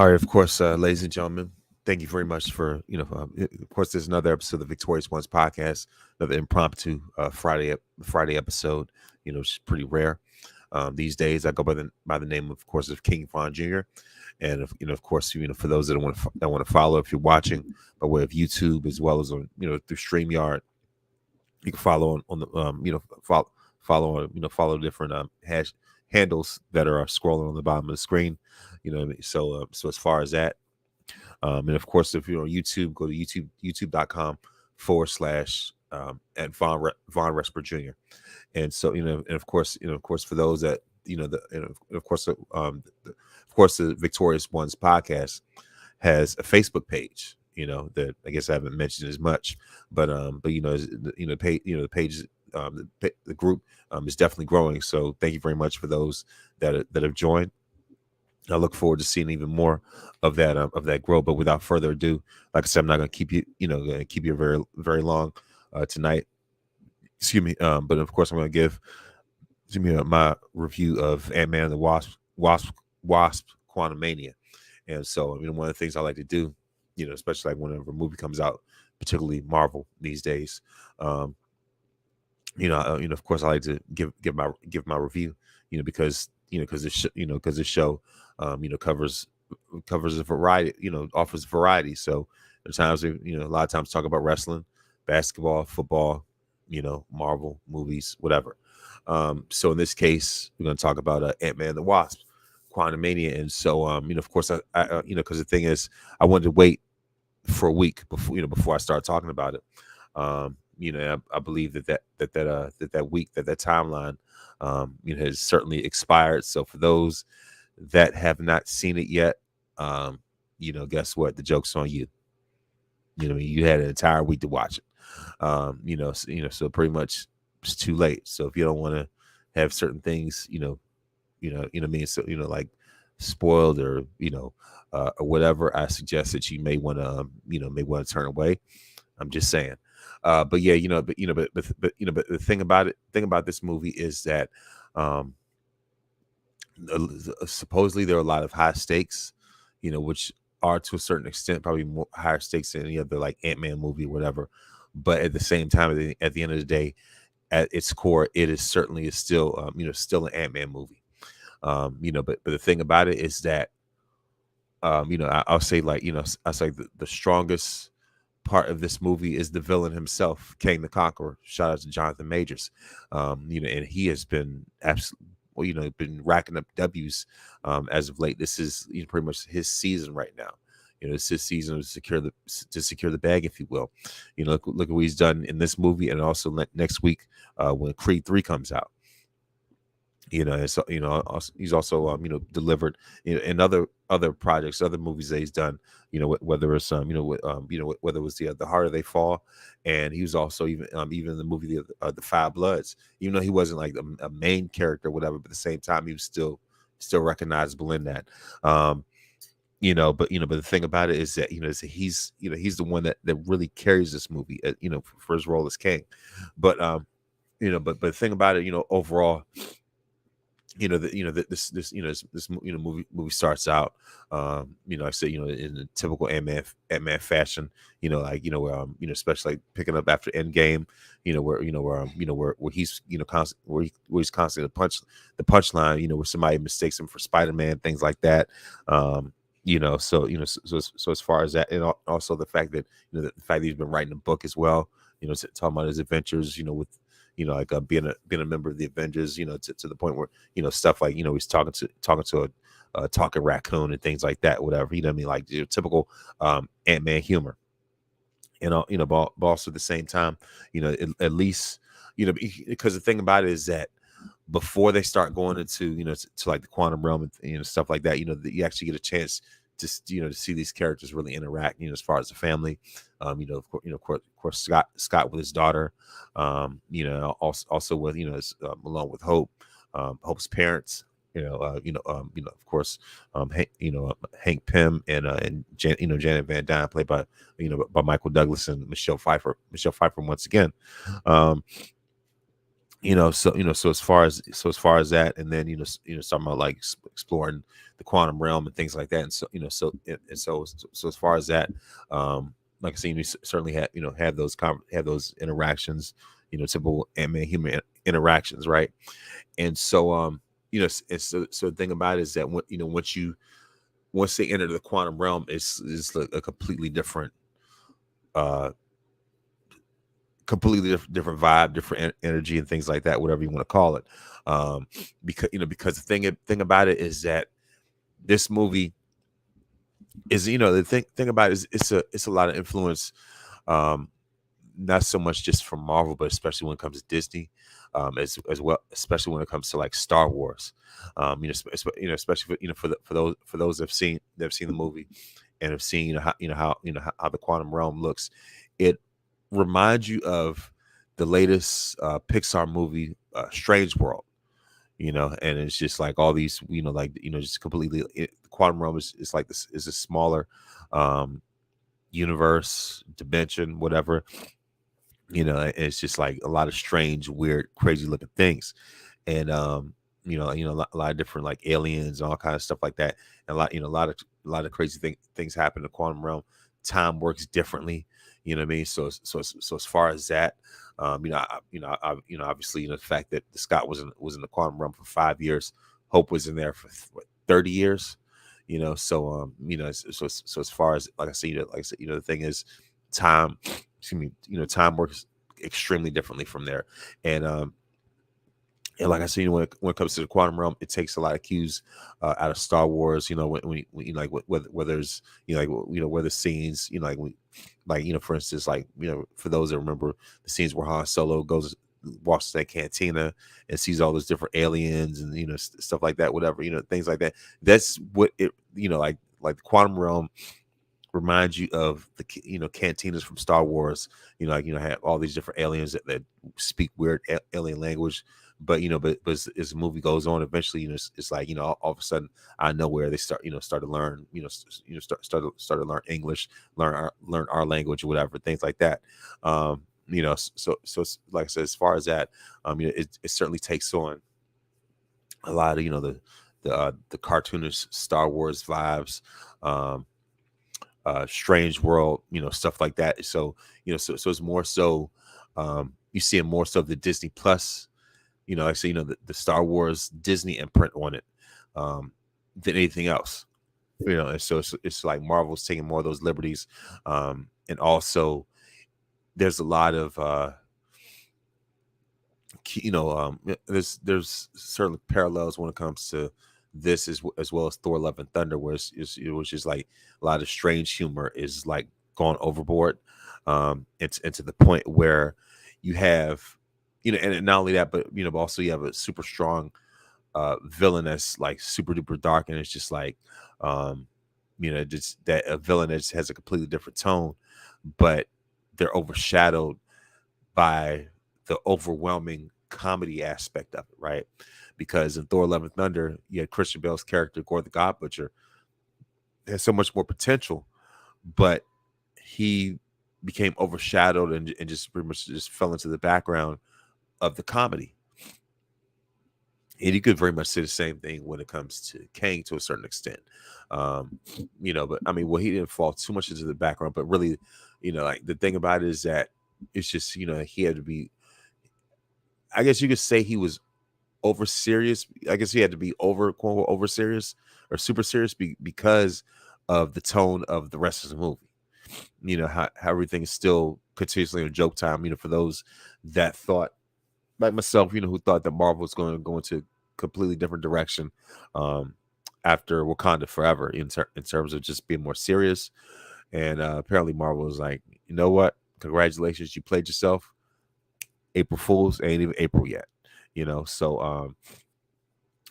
All right, of course, ladies and gentlemen, thank you very much for of course, there's another episode of the Victorious Ones podcast, another impromptu Friday episode. Which is pretty rare these days. I go by the name, of course, of King Von Jr. And of course, for those that want to follow, if you're watching by way of YouTube as well as on through StreamYard, you can follow on the follow on follow different hash handles that are scrolling on the bottom of the screen. So as far as that, and of course, if you're on YouTube, go to youtube.com / at Von Resper Jr. And so and of course for those that of course the Victorious Ones podcast has a Facebook page. That I guess I haven't mentioned as much, but the page, the group is definitely growing. So thank you very much for those that have joined. I look forward to seeing even more of that grow. But without further ado, like I said, I'm not going to keep you very very long tonight. Excuse me. But of course, I'm going to give my review of Ant-Man and the Wasp Quantumania. And so, one of the things I like to do, especially like whenever a movie comes out, particularly Marvel these days, of course, I like to give my review, because this show, covers a variety, offers variety. So there's times, a lot of times talk about wrestling, basketball, football, Marvel movies, whatever. So in this case, we're going to talk about Ant-Man and the Wasp, Quantumania. And so, of course, I because the thing is, I wanted to wait for a week before I start talking about it. I believe that week, that timeline, has certainly expired. So for those that have not seen it yet, guess what? The joke's on you. You had an entire week to watch it. So pretty much it's too late. So if you don't want to have certain things, what I mean, so like spoiled or or whatever, I suggest that you may want to turn away. I'm just saying. But yeah, but the thing about this movie is that supposedly there are a lot of high stakes, which are to a certain extent probably more higher stakes than any other like Ant-Man movie or whatever. But at the same time, at the end of the day, at its core, it is certainly is still still an Ant-Man movie. But the thing about it is that I'll say like I say the strongest part of this movie is the villain himself, Kang the Conqueror. Shout out to Jonathan Majors. And he has been absolutely, been racking up W's as of late. This is pretty much his season right now. It's his season to secure the bag, if you will. Look at what he's done in this movie, and also next week when Creed 3 comes out. And so he's also delivered in other projects, other movies that he's done. Whether it's whether it was the Harder They Fall, and he was also even in the movie the Five Bloods. Even though he wasn't like a main character, or whatever, but at the same time he was still recognizable in that. But the thing about it is that he's the one that really carries this movie, for his role as King. But but the thing about it, overall, this movie starts out, I say, in the typical Ant-Man fashion, especially like picking up after Endgame, where he's where he's constantly the punchline, where somebody mistakes him for Spider-Man, things like that. So as far as that, and also the fact that the fact that he's been writing a book as well, talking about his adventures, with like being a member of the Avengers, to the point where stuff like he's talking to a talking raccoon and things like that, whatever. I mean, like typical Ant-Man humor, but also at the same time, at least because the thing about it is that before they start going into to like the quantum realm and stuff like that, that you actually get a chance to to see these characters really interact, as far as the family, of course Scott with his daughter, also with along with Hope, Hope's parents, of course, Hank Pym and Janet Van Dyne, played by by Michael Douglas and Michelle Pfeiffer once again. as far as that, and then talking about like exploring the quantum realm and things like that, and so as far as that, like I said, you certainly have those interactions, typical man human interactions, right? And so so the thing about it is that once they enter the quantum realm, it's like a uh different vibe, different energy, and things like that, whatever you want to call it. Um, because the thing about it is that this movie is, the thing about it is it's a lot of influence, um, not so much just from Marvel, but especially when it comes to Disney, as well, especially when it comes to like Star Wars. Especially for those that have seen the movie and have seen how the quantum realm looks. It reminds you of the latest Pixar movie, Strange World. And it's just like all these, just completely. The quantum realm is like this is a smaller um, universe, dimension, whatever. And it's just like a lot of strange, weird, crazy looking things, and a lot of different like aliens and all kind of stuff like that, and a lot of crazy things happen in the quantum realm. Time works differently, you know what I mean? So as far as that, obviously, the fact that the Scott was in the quantum realm for 5 years, Hope was in there for 30 years, so as far as, like I said, the thing is, time, excuse me, time works extremely differently from there. And like I said, when it comes to the quantum realm, it takes a lot of cues out of Star Wars. When whether there's where the scenes, for instance, for those that remember the scenes where Han Solo walks to that cantina and sees all those different aliens and stuff like that, whatever, things like that. That's what it, like the quantum realm reminds you of the cantinas from Star Wars. Have all these different aliens that speak weird alien language. But as the movie goes on, eventually, it's like, all of a sudden, out of nowhere, they start to learn, start to learn English, learn our language or whatever, things like that. Like I said, as far as that, it certainly takes on a lot of the cartoonish Star Wars vibes. Um, Strange World, stuff like that. So it's more so, you see it more so of the Disney Plus, I say, the Star Wars Disney imprint on it, um, than anything else. And so it's like Marvel's taking more of those liberties, and also there's a lot of there's certain parallels when it comes to this, as well as Thor: Love and Thunder, where it was just like a lot of strange humor is like gone overboard, and to the point where you have, and not only that, but also you have a super strong villain that's like super duper dark, and it's just like, just that a villain that just has a completely different tone, but they're overshadowed by the overwhelming comedy aspect of it, right? Because in Thor: Love and Thunder, you had Christian Bale's character Gore the God Butcher has so much more potential, but he became overshadowed and just pretty much just fell into the background of the comedy. And you could very much say the same thing when it comes to Kang to a certain extent. But I mean, well, he didn't fall too much into the background, but really, like the thing about it is that it's just, he had to be, I guess you could say he was over serious. I guess he had to be over, quote unquote, over serious or super serious because of the tone of the rest of the movie. How everything is still continuously a joke time. For those that thought, like myself, who thought that Marvel was going to go into a completely different direction, after Wakanda Forever, in terms of just being more serious. And apparently Marvel was like, you know what? Congratulations, you played yourself. April Fools ain't even April yet. So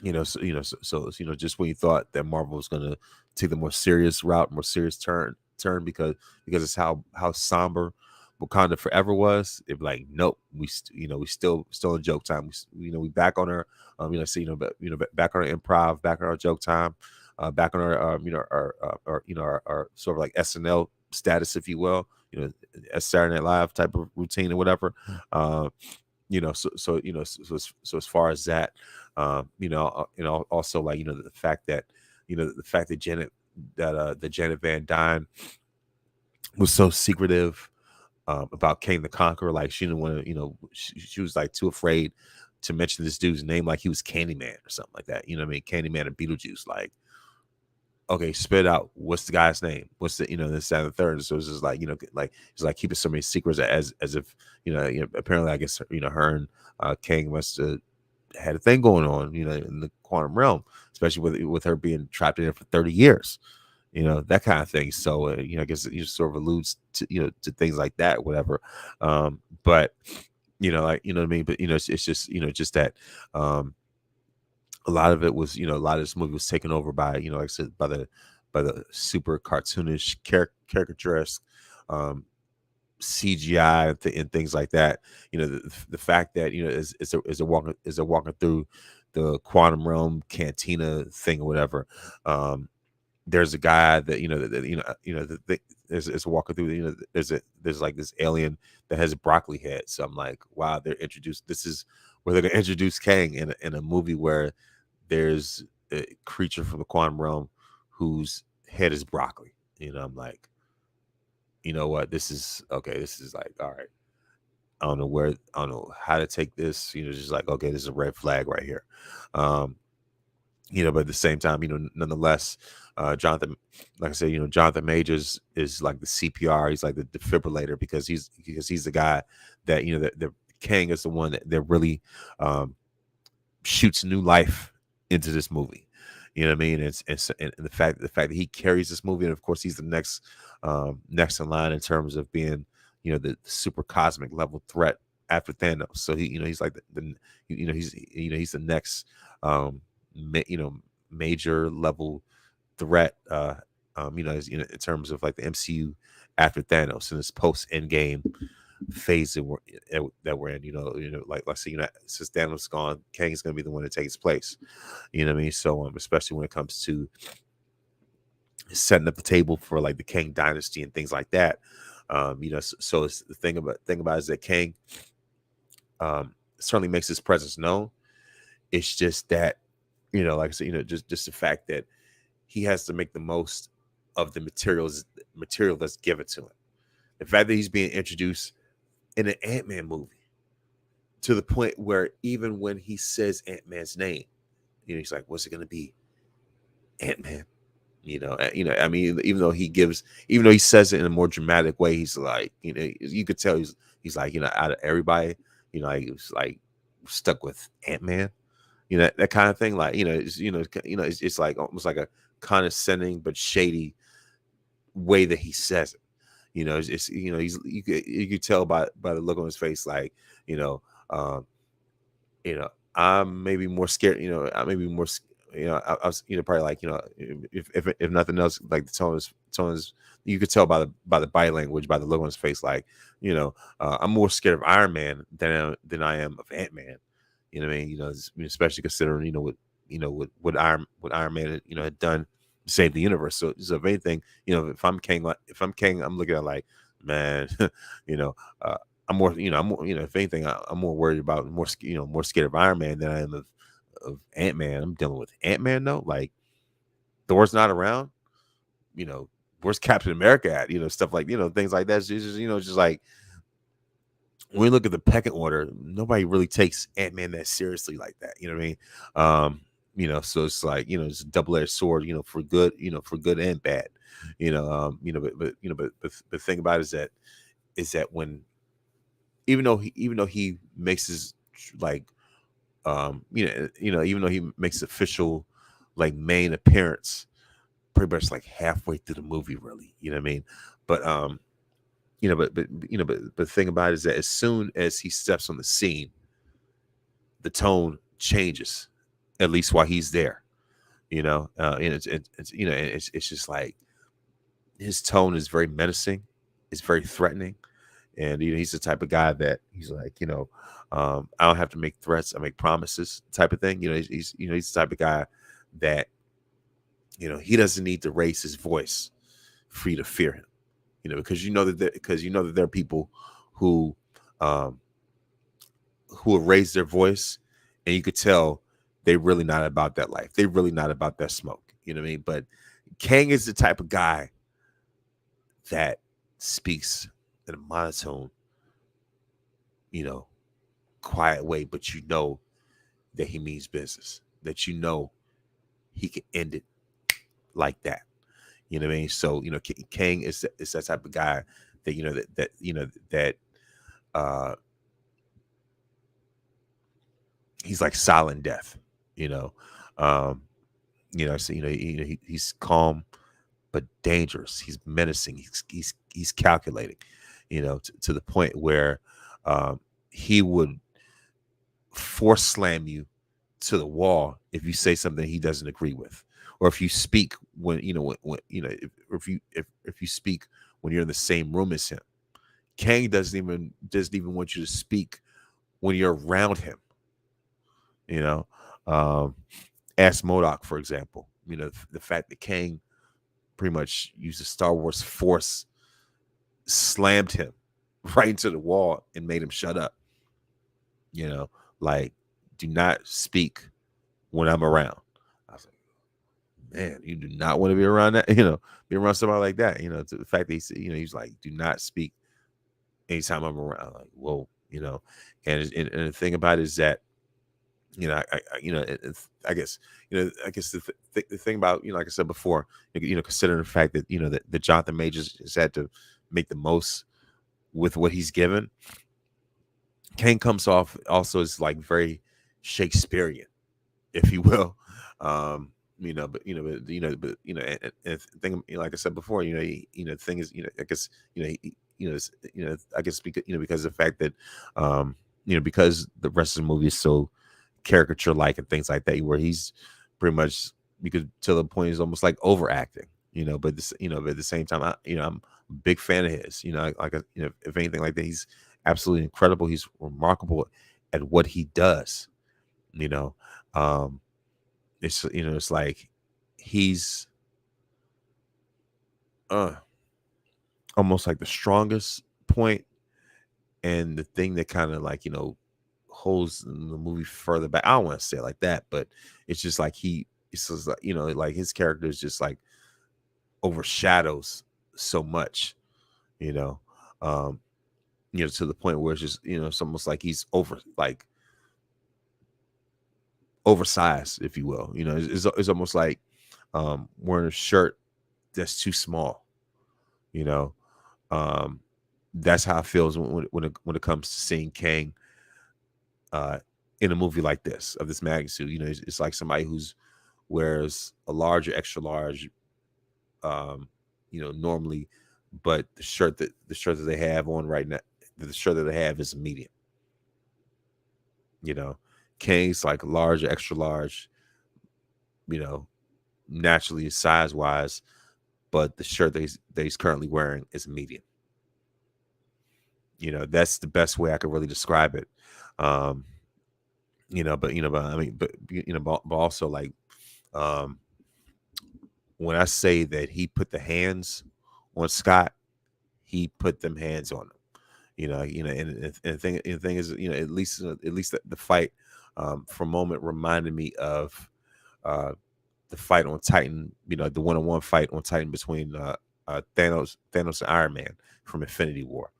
just when you thought that Marvel was going to take the more serious route, more serious turn, because it's how somber Wakanda Forever was. It be like, nope, we still in joke time. We back on our back on our improv, back on our joke time, back on our our sort of like SNL status, if you will, as Saturday Night Live type of routine or whatever. so as far as that, also, like, the fact that, Janet, that Janet Van Dyne was so secretive about Kang the Conqueror. Like, she didn't want to, she was like too afraid to mention this dude's name, like he was Candyman or something like that. You know what I mean? Candyman and Beetlejuice. Like, okay, spit out. What's the guy's name? What's the, this, that, and the third? So it's just like, like it's like keeping so many secrets, as if, apparently, I guess, her and Kang must have had a thing going on, in the quantum realm, especially with her being trapped in there for 30 years, that kind of thing. So, I guess it sort of alludes to, to things like that, whatever. But, like, what I mean? But, it's just, just that, a lot of it was, a lot of this movie was taken over by, like I said, by the super cartoonish, caricaturesque, CGI and things like that. The fact that, is a walking through the quantum realm cantina thing or whatever. There's a guy that, there's a walking through, there's like this alien that has a broccoli head. So I'm like, wow, this is where they're gonna introduce Kang in a movie where there's a creature from the quantum realm whose head is broccoli. I'm like, you know what, this is okay. This is like, all right. I don't know how to take this. Just like, okay, this is a red flag right here. Um, but at the same time, nonetheless, Jonathan, like I said, Jonathan Majors is like the CPR. He's like the defibrillator, because he's the guy that, the Kang is the one that really shoots new life into this movie. You know what I mean? And the fact that he carries this movie, and of course he's the next in line in terms of being, the super cosmic level threat after Thanos. So he's like he's the next major level threat, in terms of like the MCU after Thanos in this post Endgame phase that we're in. Like I said, since Thanos is gone, Kang's gonna be the one that takes place. You know what I mean? So especially when it comes to setting up the table for like the Kang dynasty and things like that. So it's the thing about is that Kang certainly makes his presence known. It's just that, like I said, just the fact that he has to make the most of the material that's given to him. The fact that he's being introduced in an Ant-Man movie, to the point where even when he says Ant-Man's name, he's like, what's it going to be? Ant-Man. I mean, even though he says it in a more dramatic way, he's like, you could tell he's like, out of everybody, he was like stuck with Ant-Man, that kind of thing. Like, it's like almost like a condescending but shady way that he says it. You could tell by the look on his face, like, um, I'm maybe more scared. I may be more. I was, probably like, if nothing else, like the tone is. You could tell by the body language, by the look on his face, like, I'm more scared of Iron Man than I am of Ant-Man. You know what I mean? Especially considering, what Iron Man had done to save the universe. So if anything, if I'm Kang, I'm looking at like, man, you know, uh, I'm more, if anything, I'm more worried about more scared of Iron Man than I am of Ant-Man. I'm dealing with Ant-Man though. Like, Thor's not around. You know, where's Captain America at? Stuff like, things like that. It's just, just like, when we look at the pecking order, nobody really takes Ant-Man that seriously like that. You know what I mean? So it's like, it's a double-edged sword, for good, for good and bad. But the thing about it is that when, even though he makes his, like, even though he makes official, like, main appearance pretty much like halfway through the movie, really, you know what I mean? But but the thing about it is that as soon as he steps on the scene, the tone changes, at least while he's there. And it's just like, his tone is very menacing, it's very threatening, and he's the type of guy that he's like, I don't have to make threats, I make promises, type of thing. He's the type of guy that, he doesn't need to raise his voice for you to fear him. Because that there are people who who will raise their voice, and you could tell they really not about that life. They really not about that smoke. You know what I mean? But Kang is the type of guy that speaks in a monotone, you know, quiet way, but you know that he means business. That you know he can end it like that. You know what I mean? So Kang is that type of guy that uh he's like silent death. You know, um, so he's calm but dangerous. He's menacing. He's calculating. To the point where um, he would force slam you to the wall if you say something he doesn't agree with, or if you speak if you speak when you're in the same room as him. Kang doesn't even want you to speak when you're around him. You know, um, ask Modoc, for example. The fact that Kang pretty much used the Star Wars Force, slammed him right into the wall, and made him shut up. Like, do not speak when I'm around. I was like, man, you do not want to be around that. Be around somebody like that. To the fact that he's like, do not speak anytime I'm around. I'm like, whoa. And the thing about it is that I guess the thing about like I said before, considering the fact that that Jonathan Majors has had to make the most with what he's given. Kane comes off also as like very Shakespearean, if you will. And thing, like I said before, the thing is, I guess, I guess because of the fact that, because the rest of the movie is so caricature like and things like that, where he's pretty much, you could tell the point is almost like overacting, but but at the same time, I'm a big fan of his, if anything like that, he's absolutely incredible. He's remarkable at what he does, you know. Um, it's like he's almost like the strongest point, and the thing that kind of like holds the movie further back. I don't want to say it like that, but it's just like it's just like like his character is just like overshadows so much, you know, um, to the point where it's just it's almost like he's oversized, if you will. It's almost like wearing a shirt that's too small. Um, that's how it feels when it comes to seeing Kang in a movie like this, of this magnitude. It's like somebody who's wears a large or extra large, normally, but the shirt that they have on right now, the shirt that they have is a medium. Kang's like large or extra large, naturally size wise, but the shirt that he's currently wearing is medium. That's the best way I could really describe it. Um, but I mean, but also like, um, when I say that he put the hands on Scott, he put them hands on him. And the thing is, at least the fight, for a moment, reminded me of the fight on Titan. The one-on-one fight on Titan between Thanos and Iron Man from Infinity War.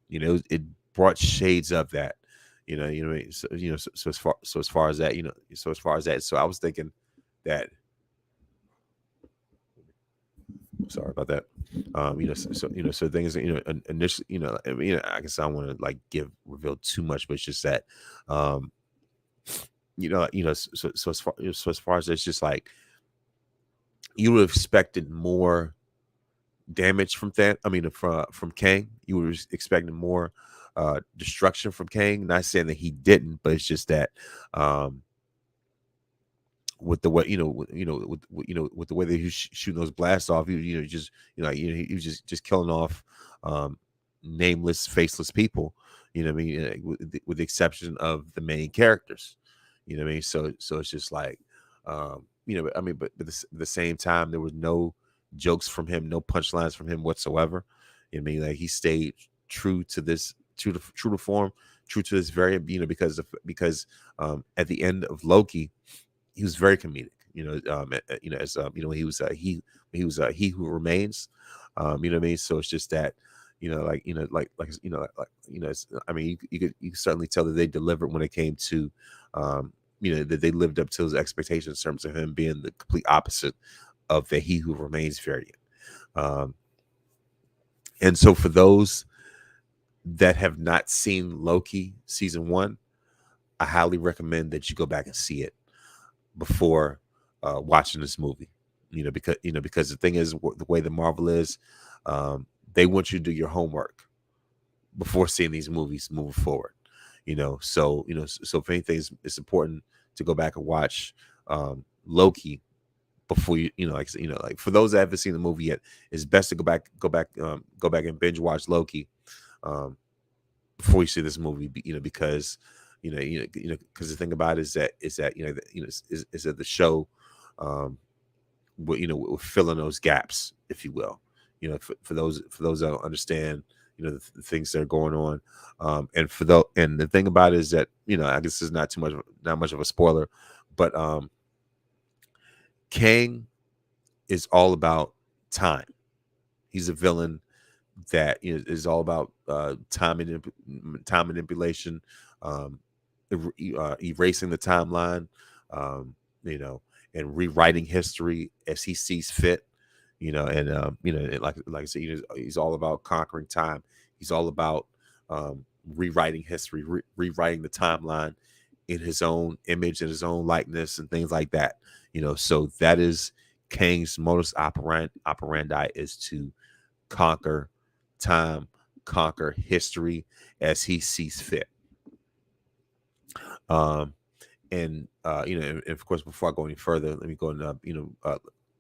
It brought shades of that. So as far as that, so I was thinking that. Sorry about that. So things, initially, I guess I don't want to like reveal too much, but it's just that, um, so as far as it's just like, you would have expected more damage from that. I mean, from Kang, you would have expected more destruction from Kang. Not saying that he didn't, but it's just that, with the way with the way that he's shooting those blasts off, he was just killing off nameless, faceless people. What I mean, with the exception of the main characters. What I mean. So it's just like, I mean, but at the same time, there was no jokes from him, no punchlines from him whatsoever. I mean, like, he stayed true to this true to form, true to his very because at the end of Loki, he was very comedic. As he was he who remains. You know what I mean? So it's just that, I mean, you could certainly tell that they delivered when it came to, that they lived up to his expectations in terms of him being the complete opposite of the he who remains variant. Um, and so for those that have not seen Loki season 1, I highly recommend that you go back and see it before watching this movie. Because the thing is, the way the Marvel is, they want you to do your homework before seeing these movies moving forward. So if anything, it's important to go back and watch Loki before like for those that haven't seen the movie yet, it's best to go back and binge watch Loki before you see this movie. Because because the thing about it is that is that the show, we're filling those gaps, if you will. For those that don't understand, the things that are going on, and the thing about it is that I guess it's not much of a spoiler, but Kang is all about time. He's a villain that is all about time manipulation, erasing the timeline, um, you know, and rewriting history as he sees fit. And like I said, he's all about conquering time. He's all about rewriting history, rewriting the timeline in his own image and his own likeness and things like that. So that is Kang's modus operandi is to conquer time, conquer history as he sees fit. And of course, before I go any further, let me go and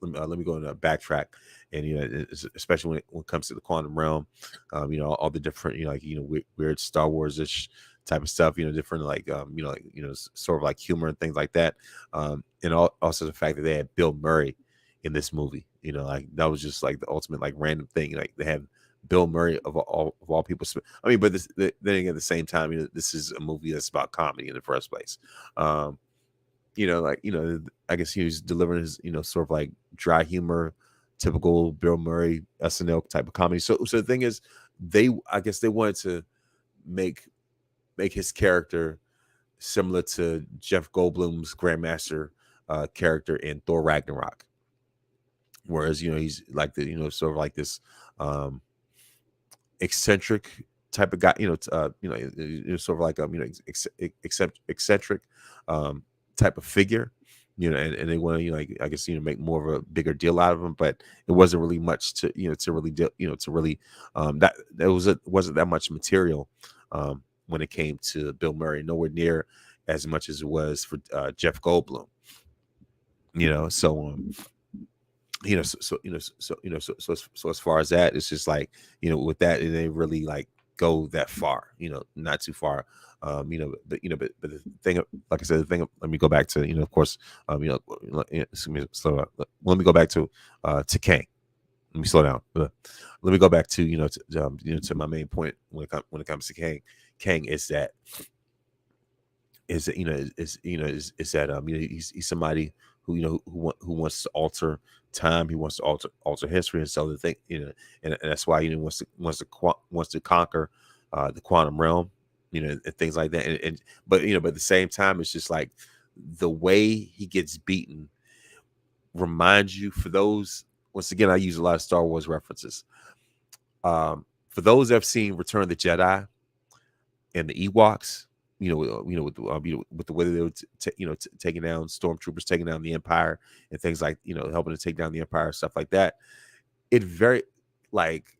let me go and backtrack, and especially when it comes to the quantum realm, all the different weird Star Wars ish type of stuff, different sort of like humor and things like that, and also the fact that they had Bill Murray in this movie, like that was just like the ultimate like random thing, like they have Bill Murray of all people. I mean, but then again, at the same time, this is a movie that's about comedy in the first place. I guess he was delivering his, sort of like dry humor, typical Bill Murray SNL type of comedy. So the thing is, I guess they wanted to make his character similar to Jeff Goldblum's Grandmaster character in Thor Ragnarok. Whereas, he's like sort of like this eccentric type of guy, sort of like eccentric type of figure, and they want to, I guess, make more of a bigger deal out of him, but it wasn't really much to, to really deal, to really, that wasn't that much material when it came to Bill Murray, nowhere near as much as it was for Jeff Goldblum, so so as far as that, it's just like, with that, it didn't really like go that far, not too far. But the thing, like I said, let me go back to, of course, let me go back to Kang. Let me slow down. Let me go back to, to my main point when it comes to Kang. Kang is that he's somebody who who wants to alter time. He wants to alter history, and so the thing, and that's why wants to conquer the quantum realm, and things like that. But at the same time, it's just like the way he gets beaten reminds you. For those, once again, I use a lot of Star Wars references. For those that have seen Return of the Jedi and the Ewoks, with the way they were taking down stormtroopers, taking down the Empire, and things like, helping to take down the Empire, stuff like that. It very like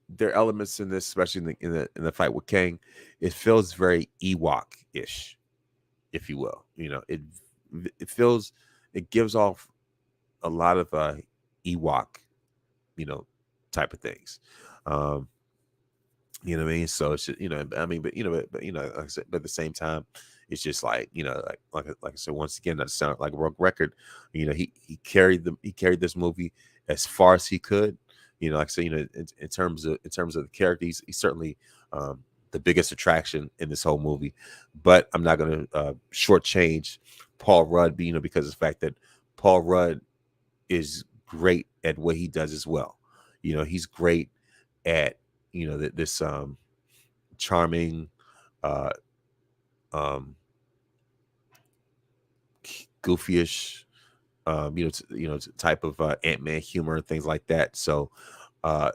there are elements in this, especially in the fight with Kang. It feels very Ewok-ish, if you will. It gives off a lot of Ewok, type of things. You know what I mean? So it's just, I mean, but like I said, but at the same time, it's just like, like I said, once again, that sounds like a rogue record. He carried this movie as far as he could, Like I say, in terms of the character, he's certainly the biggest attraction in this whole movie. But I'm not going to shortchange Paul Rudd, because of the fact that Paul Rudd is great at what he does as well. He's great at this charming, uh, um, goofyish, type of Ant-Man humor and things like that. So uh,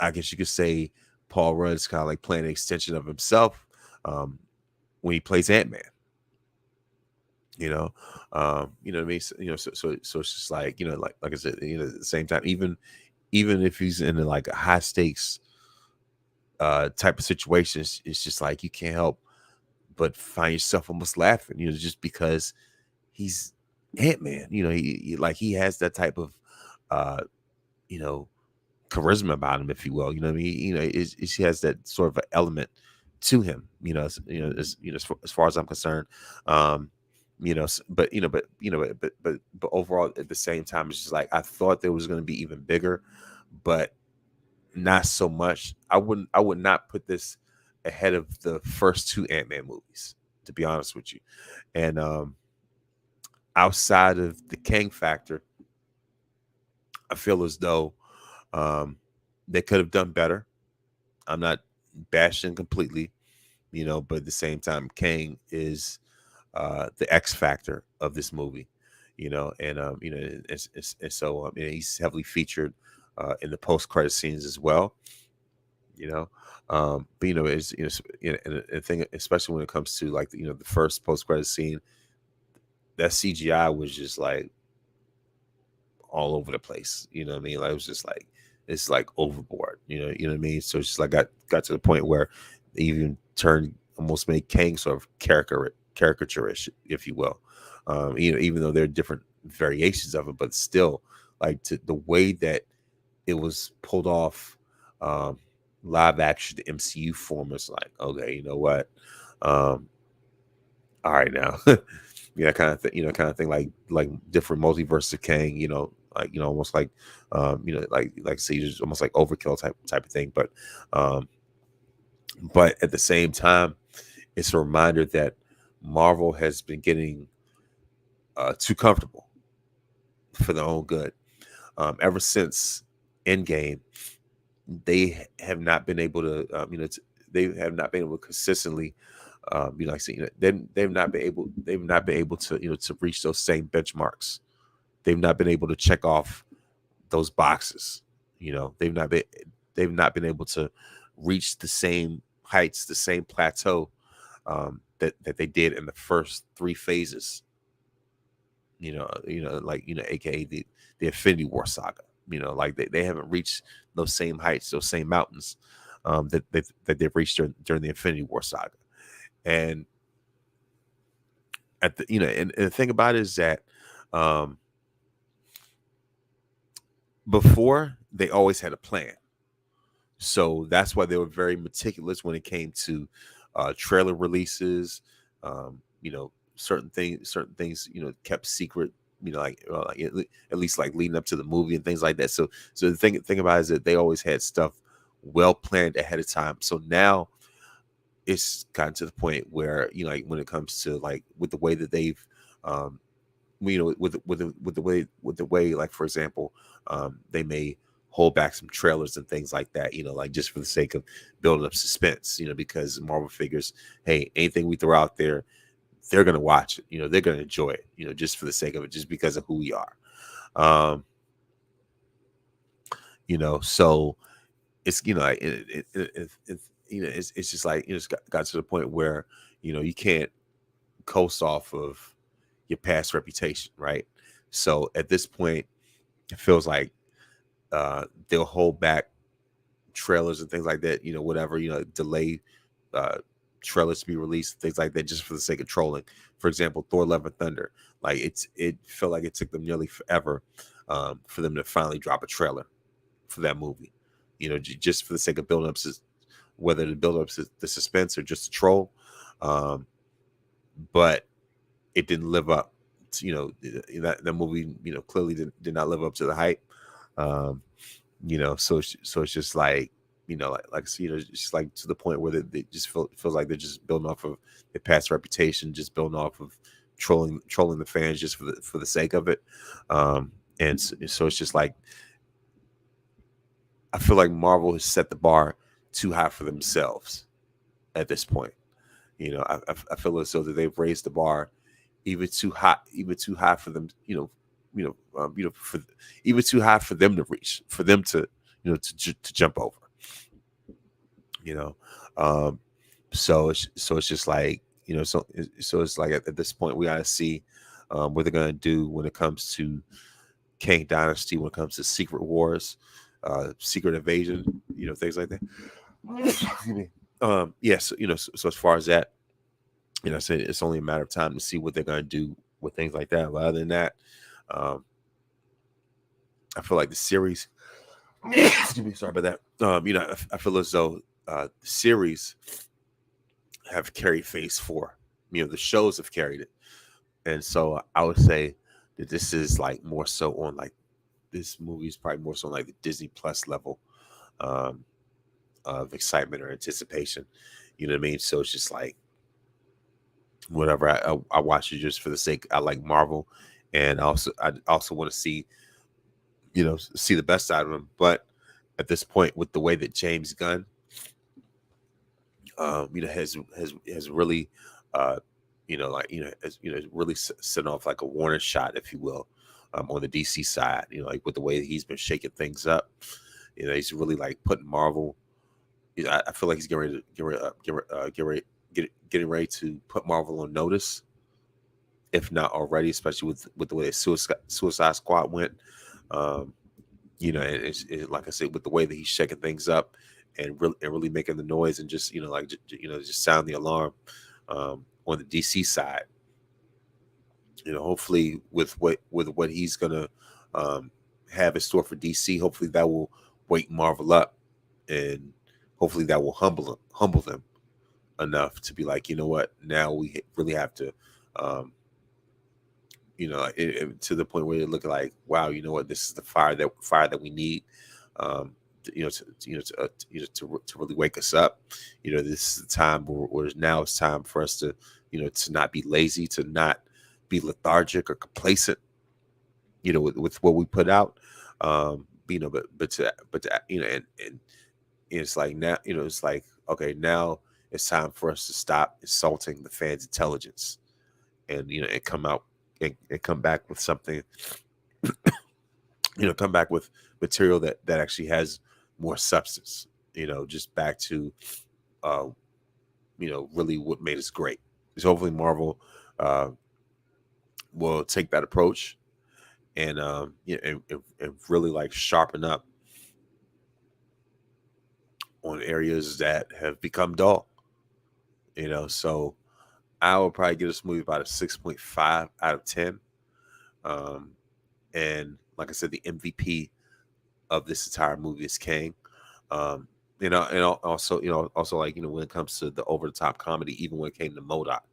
I guess you could say Paul Rudd is kind of like playing an extension of himself um, when he plays Ant-Man. You know what I mean? So it's just like like I said, at the same time, even if he's in like a high stakes type of situation, it's just like you can't help but find yourself almost laughing, just because he's Ant-Man. He has that type of uh, you know, charisma about him, if you will. What I mean? He has that sort of an element to him. As far as I'm concerned. But overall, at the same time, it's just like I thought there was going to be even bigger, but not so much. I would not put this ahead of the first two Ant-Man movies, to be honest with you. And outside of the Kang factor, I feel as though they could have done better. I'm not bashing completely, but at the same time, Kang is the X factor of this movie, and so he's heavily featured in the post credit scenes as well, you know. But it's and the thing, especially when it comes to like the first post credit scene, that CGI was just like all over the place. You know what I mean? Like it was just like it's like overboard. You know what I mean? So it's just like got to the point where they even turned almost made Kang sort of caricaturish, if you will. Even though there are different variations of it, but still, like the way that it was pulled off, um, live action MCU form is like, okay, you know what? Um, all right now. Kind of thing, like different multiverse of Kang, almost like like say just almost like overkill type of thing. But at the same time, it's a reminder that Marvel has been getting too comfortable for their own good. Ever since Endgame, they have not been able to, they have not been able to consistently, like I said, they've not been able to, to reach those same benchmarks. They've not been able to check off those boxes. They've not been able to reach the same heights, the same plateau that they did in the first three phases. AKA the Infinity War saga. Like they haven't reached those same heights, those same mountains that they've reached during the Infinity War saga. And and the thing about it is that um, before they always had a plan. So that's why they were very meticulous when it came to trailer releases. Certain things, kept secret. At least like leading up to the movie and things like that. So the thing about it is that they always had stuff well planned ahead of time. So now it's gotten to the point where like when it comes to like with the way that they've um, with the way like for example they may hold back some trailers and things like that like just for the sake of building up suspense because Marvel figures, hey, anything we throw out there, they're gonna watch it, they're gonna enjoy it, just for the sake of it, just because of who we are. um so it's like it's just like it's got to the point where you can't coast off of your past reputation, right? So at this point, it feels like they'll hold back trailers and things like that, whatever, delay uh, trailers to be released, things like that, just for the sake of trolling. For example, Thor: Love and Thunder, like it felt like it took them nearly forever for them to finally drop a trailer for that movie, just for the sake of building up, whether to build up the suspense or just a troll. Um, but it didn't live up to, that movie, clearly did not live up to the hype. Um, So it's just like, it's just like to the point where they just feels like they're just building off of their past reputation, just building off of trolling the fans just for the sake of it. And so it's just like, I feel like Marvel has set the bar too high for themselves at this point. I feel as though that they've raised the bar even too high for them. For even too high for them to reach, for them to to jump over. You know, um, so it's just like, so it's like at this point we gotta see what they're gonna do when it comes to Kang Dynasty, when it comes to Secret Wars, Secret Invasion, things like that. Excuse me. Yes, so as far as that, I said it's only a matter of time to see what they're gonna do with things like that. But other than that, um, I feel like the series. Excuse me, sorry about that. I feel as though the series have carried Phase Four. The shows have carried it, and so I would say that this is like more so on like, this movie is probably more so on like the Disney Plus level um, of excitement or anticipation. You know what I mean? So it's just like, whatever, I watch it just for the sake. I like Marvel, and I also want to see the best out of them. But at this point, with the way that James Gunn, has really, uh, really sent off like a warning shot, if you will, on the DC side. Like with the way that he's been shaking things up. He's really like putting Marvel. I feel like he's getting ready to getting ready to put Marvel on notice, if not already, especially with the way Suicide Squad went. Um, and like I said, with the way that he's shaking things up and really making the noise, and just just sound the alarm on the DC side. Hopefully with what he's gonna um, have in store for DC, hopefully that will wake Marvel up, and hopefully that will humble them enough to be like, what, now we really have to, to the point where they look like, wow, what, this is the fire that we need, to really wake us up. This is the time where now it's time for us to not be lazy, to not be lethargic or complacent, with what we put out. And it's like, now, it's like, okay, now it's time for us to stop insulting the fans' intelligence, and come out and come back with something, come back with material that actually has more substance, just back to, uh, really what made us great. So hopefully Marvel uh, will take that approach, and and really like sharpen up on areas that have become dull. So I would probably give this movie about a 6.5 out of 10. Um, and like I said, the MVP of this entire movie is Kang. Um, and also like, when it comes to the over the top comedy, even when it came to Modoc,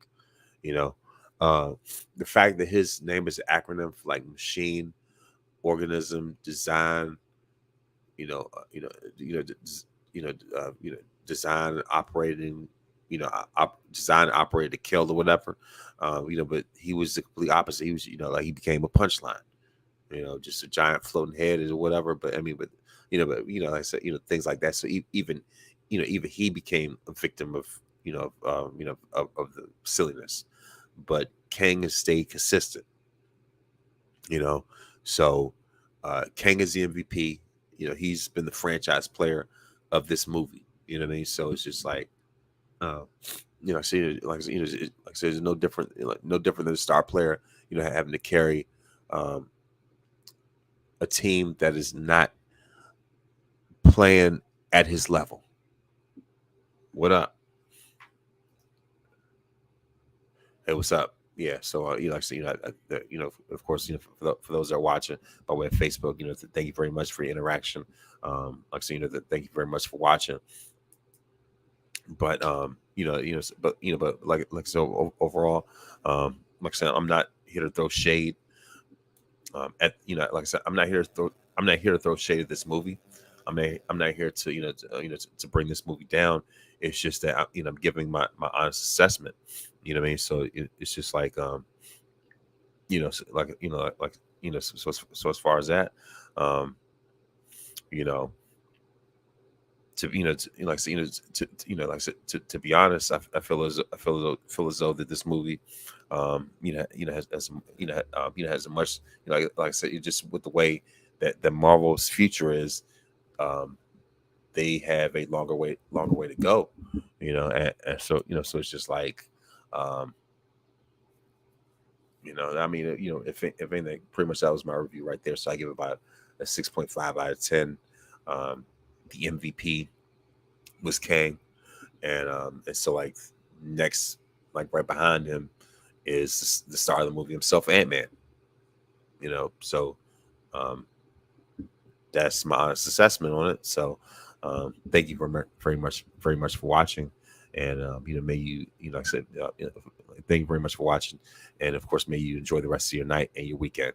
you know, uh, the fact that his name is an acronym for like machine, organism, design, you know, uh, you know, you know, des- design, operating, design, operated to kill or whatever. But he was the complete opposite. He was, like he became a punchline. Just a giant floating head or whatever. But I mean, like I said, things like that. So even he became a victim of, of the silliness. But Kang has stayed consistent. You know, so Kang is the MVP. He's been the franchise player of this movie. You know what I mean? So it's just like, uh, see, like like I said, it's no different, no different than a star player. Having to carry um, a team that is not playing at his level. What up? Hey, what's up? Yeah. So like I said, of course, for those that are watching by way of Facebook, thank you very much for your interaction. Like I said, thank you very much for watching. But but like so overall, like I said, I'm not here to throw shade. At like I said, I'm not here to throw shade at this movie. I'm not here to to bring this movie down. It's just that I'm giving my honest assessment. You know what I mean? So it's just like like so as far as that, um, you know, to like like I said, to be honest, I feel as though that this movie, has has a much like I said, just with the way that the Marvel's future is, um, they have a longer way to go, and so so it's just like, um, I mean, if anything, pretty much that was my review right there. So I give it about a 6.5 out of 10. The MVP was Kang, and so like next, like right behind him, is the star of the movie himself, Ant-Man. So um, that's my honest assessment on it. So thank you very much for watching, and may you like I said, thank you very much for watching, and of course may you enjoy the rest of your night and your weekend.